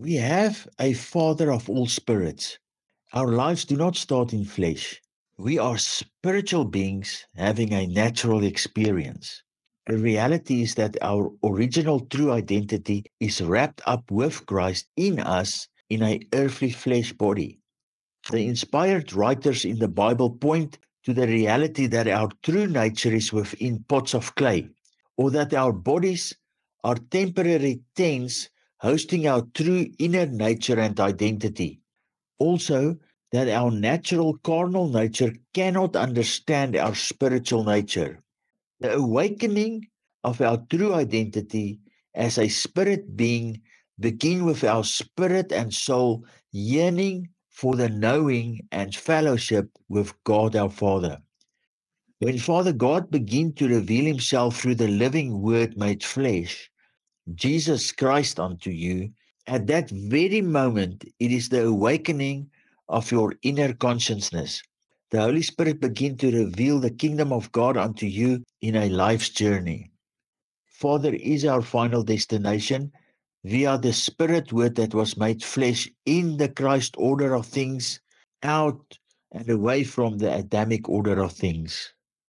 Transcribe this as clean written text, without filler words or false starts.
We have a Father of all spirits. Our lives do not start in flesh. We are spiritual beings having a natural experience. The reality is that our original true identity is wrapped up with Christ in us in a earthly flesh body. The inspired writers in the Bible point to the reality that our true nature is within pots of clay, or that our bodies are temporary tents hosting our true inner nature and identity. Also, that our natural carnal nature cannot understand our spiritual nature. The awakening of our true identity as a spirit being begin with our spirit and soul yearning for the knowing and fellowship with God our Father. When Father God began to reveal himself through the living word made flesh, Jesus Christ unto you, at that very moment it is the awakening of your inner consciousness. The Holy Spirit begin to reveal the kingdom of God unto you in a life's journey. Father is our final destination via the Spirit word that was made flesh in the Christ order of things, out and away from the Adamic order of things.